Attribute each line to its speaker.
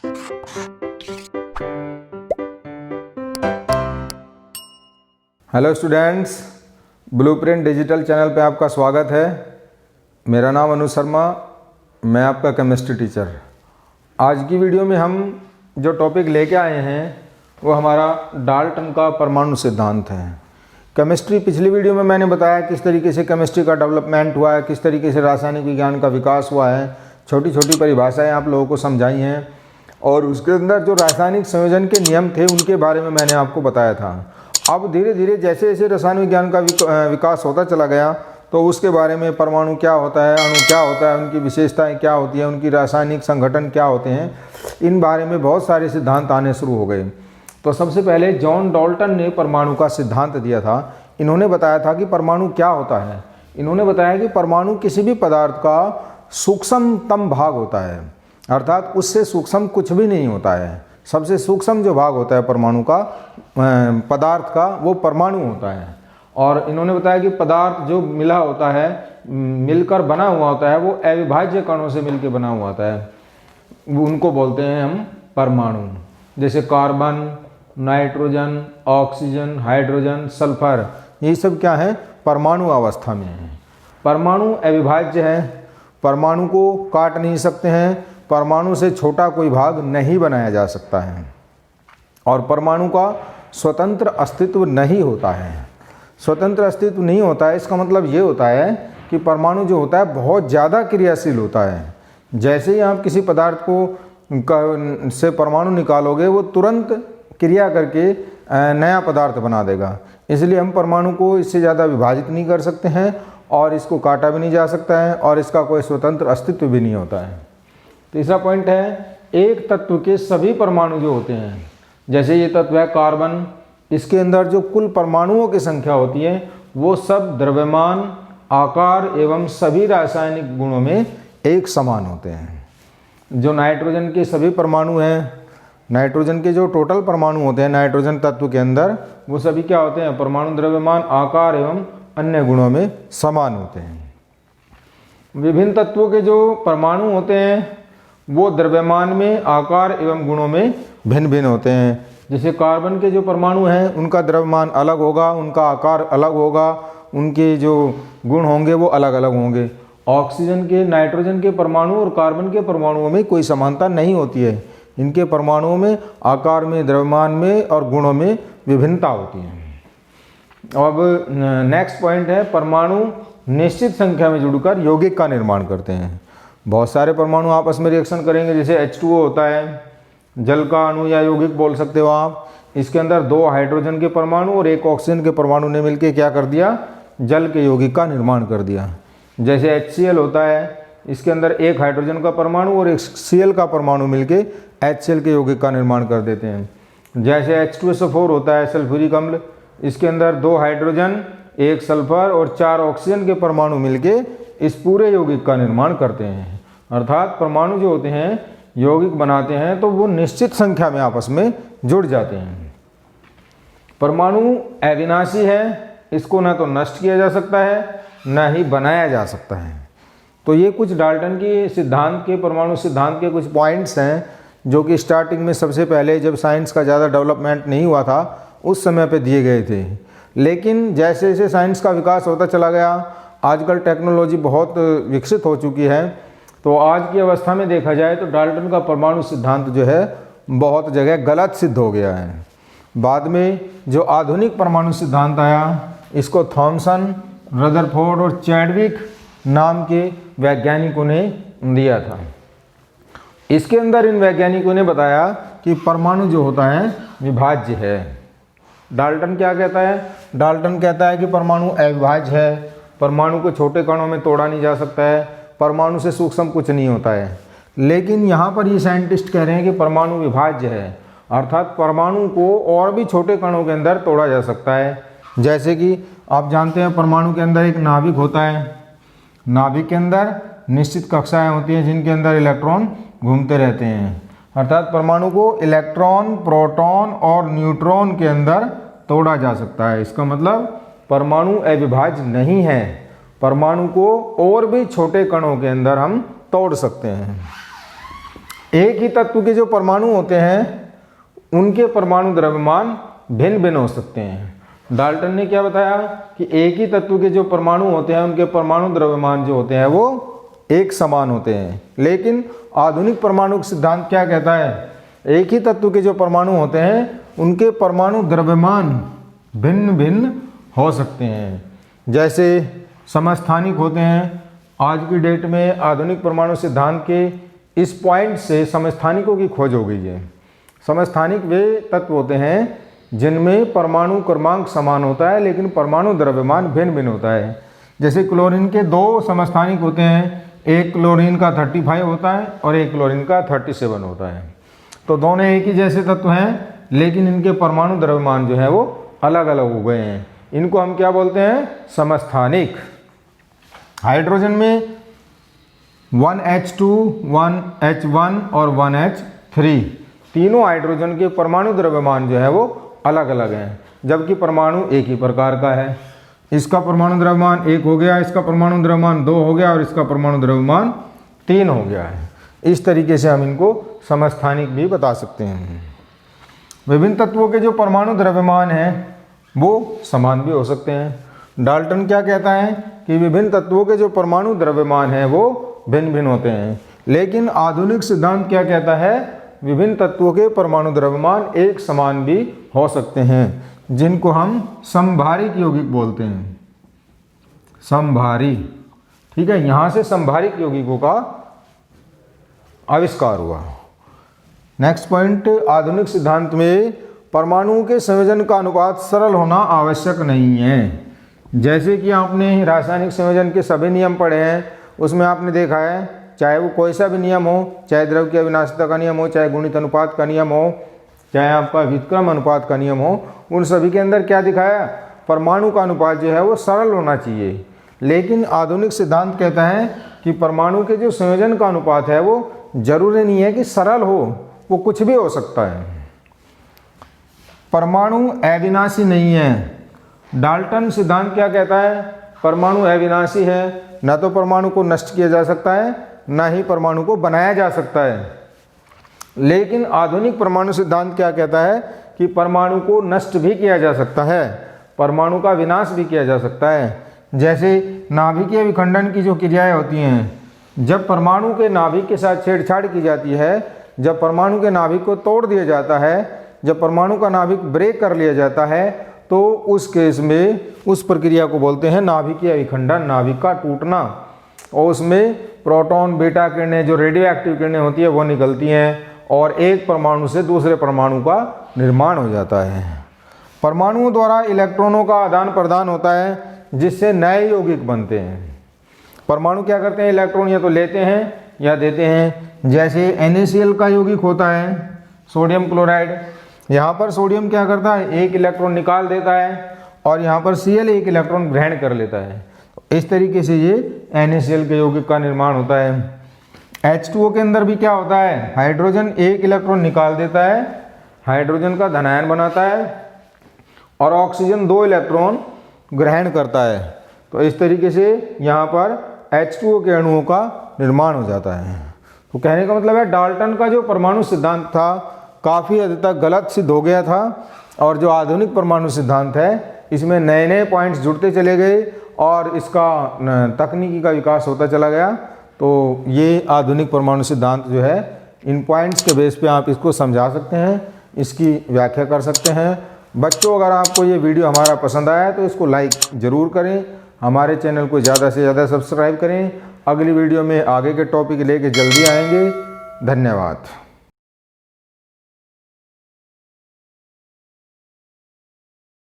Speaker 1: Hello students, blueprint digital channel पे आपका स्वागत है। मेरा नाम अनु शर्मा, मैं आपका केमिस्ट्री टीचर। आज की वीडियो में हम जो टॉपिक लेके आए हैं वो हमारा डाल्टन का परमाणु सिद्धांत है। केमिस्ट्री पिछली वीडियो में मैंने बताया किस तरीके से केमिस्ट्री का डेवलपमेंट हुआ है, किस तरीके से रासायनिक विज्ञान का विकास हुआ है, छोटी छोटी परिभाषाएँ आप लोगों को समझाई हैं और उसके अंदर जो रासायनिक संयोजन के नियम थे उनके बारे में मैंने आपको बताया था। अब धीरे धीरे जैसे जैसे रसायन विज्ञान का विकास होता चला गया तो उसके बारे में परमाणु क्या होता है, अणु क्या होता है, उनकी विशेषताएं क्या होती हैं, उनकी रासायनिक संगठन क्या होते हैं, इन बारे में बहुत सारे सिद्धांत आने शुरू हो गए। तो सबसे पहले जॉन डाल्टन ने परमाणु का सिद्धांत दिया था। इन्होंने बताया था कि परमाणु क्या होता है। इन्होंने बताया कि परमाणु किसी भी पदार्थ का सूक्ष्मतम भाग होता है, अर्थात उससे सूक्ष्म कुछ भी नहीं होता है। सबसे सूक्ष्म जो भाग होता है परमाणु का, पदार्थ का, वो परमाणु होता है। और इन्होंने बताया कि पदार्थ जो मिला होता है, मिलकर बना हुआ होता है, वो अविभाज्य कणों से मिलकर बना हुआ होता है। उनको बोलते हैं हम परमाणु। जैसे carbon, nitrogen, oxygen, hydrogen, sulphur, ये सब क्या है, परमाणु अवस्था में है। परमाणु अविभाज्य है, परमाणु को काट नहीं सकते हैं, परमाणु से छोटा कोई भाग नहीं बनाया जा सकता है और परमाणु का स्वतंत्र अस्तित्व नहीं होता है। स्वतंत्र अस्तित्व नहीं होता है, इसका मतलब ये होता है कि परमाणु जो होता है बहुत ज़्यादा क्रियाशील होता है। जैसे ही आप किसी पदार्थ को से परमाणु निकालोगे वो तुरंत क्रिया करके नया पदार्थ बना देगा। इसलिए हम परमाणु को इससे ज़्यादा विभाजित नहीं कर सकते हैं और इसको काटा भी नहीं जा सकता है और इसका कोई स्वतंत्र अस्तित्व भी नहीं होता है। तीसरा पॉइंट है, एक तत्व के सभी परमाणु जो होते हैं, जैसे ये तत्व है कार्बन, इसके अंदर जो कुल परमाणुओं की संख्या होती है वो सब द्रव्यमान, आकार एवं सभी रासायनिक गुणों में एक समान होते हैं। जो नाइट्रोजन के सभी परमाणु हैं, नाइट्रोजन के जो टोटल परमाणु होते हैं नाइट्रोजन तत्व के अंदर, वो सभी क्या होते हैं, परमाणु द्रव्यमान, आकार एवं अन्य गुणों में समान होते हैं। विभिन्न तत्वों के जो परमाणु होते हैं वो द्रव्यमान में, आकार एवं गुणों में भिन्न भिन्न होते हैं। जैसे कार्बन के जो परमाणु हैं उनका द्रव्यमान अलग होगा, उनका आकार अलग होगा, उनके जो गुण होंगे वो अलग अलग होंगे। ऑक्सीजन के, नाइट्रोजन के परमाणु और कार्बन के परमाणुओं में कोई समानता नहीं होती है। इनके परमाणुओं में आकार में, द्रव्यमान में और गुणों में विभिन्नता होती है। अब नेक्स्ट पॉइंट है, परमाणु निश्चित संख्या में जुड़कर यौगिक का निर्माण करते हैं। बहुत सारे परमाणु आपस में रिएक्शन करेंगे। जैसे H2O होता है, जल का अणु या यौगिक बोल सकते हो आप। इसके अंदर 2 हाइड्रोजन के परमाणु और 1 ऑक्सीजन के परमाणु ने मिलकर क्या कर दिया, जल के यौगिक का निर्माण कर दिया। जैसे HCl होता है, इसके अंदर 1 हाइड्रोजन का परमाणु और 1 Cl का परमाणु मिलकर HCl के यौगिक का निर्माण कर देते हैं। जैसे H2SO4 होता है, सल्फ्यूरिक अम्ल, इसके अंदर 2 हाइड्रोजन, 1 सल्फर और 4 ऑक्सीजन के परमाणु मिलकर इस पूरे यौगिक का निर्माण करते हैं। अर्थात परमाणु जो होते हैं यौगिक बनाते हैं तो वो निश्चित संख्या में आपस में जुड़ जाते हैं। परमाणु अविनाशी है, इसको ना तो नष्ट किया जा सकता है ना ही बनाया जा सकता है। तो ये कुछ डाल्टन के सिद्धांत के, परमाणु सिद्धांत के कुछ पॉइंट्स हैं जो कि स्टार्टिंग में सबसे पहले जब साइंस का ज़्यादा डेवलपमेंट नहीं हुआ था उस समय पे दिए गए थे। लेकिन जैसे जैसे साइंस का विकास होता चला गया, आजकल टेक्नोलॉजी बहुत विकसित हो चुकी है, तो आज की अवस्था में देखा जाए तो डाल्टन का परमाणु सिद्धांत जो है बहुत जगह गलत सिद्ध हो गया है। बाद में जो आधुनिक परमाणु सिद्धांत आया, इसको थॉमसन, रदरफोर्ड और चैडविक नाम के वैज्ञानिकों ने दिया था। इसके अंदर इन वैज्ञानिकों ने बताया कि परमाणु जो होता है विभाज्य है। डाल्टन क्या कहता है, डाल्टन कहता है कि परमाणु अविभाज्य है, परमाणु को छोटे कणों में तोड़ा नहीं जा सकता है, परमाणु से सूक्ष्म कुछ नहीं होता है। लेकिन यहाँ पर ये साइंटिस्ट कह रहे हैं कि परमाणु विभाज्य है, अर्थात परमाणु को और भी छोटे कणों के अंदर तोड़ा जा सकता है। जैसे कि आप जानते हैं परमाणु के अंदर एक नाभिक होता है, नाभिक के अंदर निश्चित कक्षाएं होती हैं जिनके अंदर इलेक्ट्रॉन घूमते रहते हैं। अर्थात परमाणु को इलेक्ट्रॉन, प्रोटॉन और न्यूट्रॉन के अंदर तोड़ा जा सकता है। इसका मतलब परमाणु अविभाज्य नहीं है, परमाणु को और भी छोटे कणों के अंदर हम तोड़ सकते हैं। एक ही तत्व के जो परमाणु होते हैं उनके परमाणु द्रव्यमान भिन्न भिन्न हो सकते हैं। डाल्टन ने क्या बताया कि एक ही तत्व के जो परमाणु होते हैं उनके परमाणु द्रव्यमान जो होते हैं वो एक समान होते हैं। लेकिन आधुनिक परमाणु सिद्धांत क्या कहता है, एक ही तत्व के जो परमाणु होते हैं उनके परमाणु द्रव्यमान भिन्न भिन्न हो सकते हैं। जैसे समस्थानिक होते हैं। आज की डेट में आधुनिक परमाणु सिद्धांत के इस पॉइंट से समस्थानिकों की खोज हो गई है। समस्थानिक वे तत्व होते हैं जिनमें परमाणु क्रमांक समान होता है लेकिन परमाणु द्रव्यमान भिन्न भिन्न होता है। जैसे क्लोरीन के दो समस्थानिक होते हैं, एक क्लोरीन का 35 होता है और एक क्लोरीन का 37 होता है। तो दोनों एक ही जैसे तत्व हैं लेकिन इनके परमाणु द्रव्यमान जो है वो अलग अलग हो गए हैं। इनको हम क्या बोलते हैं, समस्थानिक। हाइड्रोजन में 1H2, 1H1 और 1H3 तीनों हाइड्रोजन के परमाणु द्रव्यमान जो है वो अलग अलग हैं, जबकि परमाणु एक ही प्रकार का है। इसका परमाणु द्रव्यमान 1 हो गया, इसका परमाणु द्रव्यमान 2 हो गया और इसका परमाणु द्रव्यमान 3 हो गया है। इस तरीके से हम इनको समस्थानिक भी बता सकते हैं। विभिन्न तत्वों के जो परमाणु द्रव्यमान हैं वो समान भी हो सकते हैं। डाल्टन क्या कहता है कि विभिन्न तत्वों के जो परमाणु द्रव्यमान हैं वो भिन्न भिन्न होते हैं। लेकिन आधुनिक सिद्धांत क्या कहता है, विभिन्न तत्वों के परमाणु द्रव्यमान एक समान भी हो सकते हैं, जिनको हम समभारिक यौगिक बोलते हैं। समभारी, ठीक है, यहाँ से समभारिक यौगिकों का आविष्कार हुआ। नेक्स्ट पॉइंट, आधुनिक सिद्धांत में परमाणुओं के संयोजन का अनुपात सरल होना आवश्यक नहीं है। जैसे कि आपने रासायनिक संयोजन के सभी नियम पढ़े हैं, उसमें आपने देखा है चाहे वो कोई सा भी नियम हो, चाहे द्रव की अविनाशिता का नियम हो, चाहे गुणित अनुपात का नियम हो, चाहे आपका व्युत्क्रम अनुपात का नियम हो, उन सभी के अंदर क्या दिखाया, परमाणु का अनुपात जो है वो सरल होना चाहिए। लेकिन आधुनिक सिद्धांत कहता है कि परमाणु के जो संयोजन का अनुपात है वो जरूरी नहीं है कि सरल हो, वो कुछ भी हो सकता है। परमाणु अविनाशी नहीं है। डाल्टन सिद्धांत क्या कहता है, परमाणु अविनाशी है, न तो परमाणु को नष्ट किया जा सकता है न ही परमाणु को बनाया जा सकता है। लेकिन आधुनिक परमाणु सिद्धांत क्या कहता है कि परमाणु को नष्ट भी किया जा सकता है, परमाणु का विनाश भी किया जा सकता है। जैसे नाभिकीय विखंडन की जो क्रियाएं होती हैं, जब परमाणु के नाभिक के साथ छेड़छाड़ की जाती है, जब परमाणु के नाभिक को तोड़ दिया जाता है, जब परमाणु का नाभिक ब्रेक कर लिया जाता है, तो उस केस में उस प्रक्रिया को बोलते हैं नाभिकीय विखंडन, नाभिक का टूटना। और उसमें प्रोटॉन बीटा किरणें, जो रेडियो एक्टिव किरणें होती है वो निकलती हैं और एक परमाणु से दूसरे परमाणु का निर्माण हो जाता है। परमाणुओं द्वारा इलेक्ट्रॉनों का आदान प्रदान होता है जिससे नए यौगिक बनते हैं। परमाणु क्या करते हैं, इलेक्ट्रॉन या तो लेते हैं या देते हैं। जैसे NaCl का यौगिक होता है सोडियम क्लोराइड, यहाँ पर सोडियम क्या करता है, एक इलेक्ट्रॉन निकाल देता है और यहाँ पर Cl एक इलेक्ट्रॉन ग्रहण कर लेता है। इस तरीके से ये NaCl के यौगिक का निर्माण होता है। H2O के अंदर भी क्या होता है, हाइड्रोजन एक इलेक्ट्रॉन निकाल देता है, हाइड्रोजन का धनायन बनाता है और ऑक्सीजन 2 इलेक्ट्रॉन ग्रहण करता है। तो इस तरीके से यहाँ पर H2O के अणुओं का निर्माण हो जाता है। तो कहने का मतलब है डाल्टन का जो परमाणु सिद्धांत था काफ़ी हद तक गलत सिद्ध हो गया था और जो आधुनिक परमाणु सिद्धांत है इसमें नए नए पॉइंट्स जुड़ते चले गए और इसका तकनीकी का विकास होता चला गया। तो ये आधुनिक परमाणु सिद्धांत जो है, इन पॉइंट्स के बेस पे आप इसको समझा सकते हैं, इसकी व्याख्या कर सकते हैं। बच्चों, अगर आपको ये वीडियो हमारा पसंद आया तो इसको लाइक ज़रूर करें, हमारे चैनल को ज़्यादा से ज़्यादा सब्सक्राइब करें। अगली वीडियो में आगे के टॉपिक लेके जल्दी आएंगे। धन्यवाद।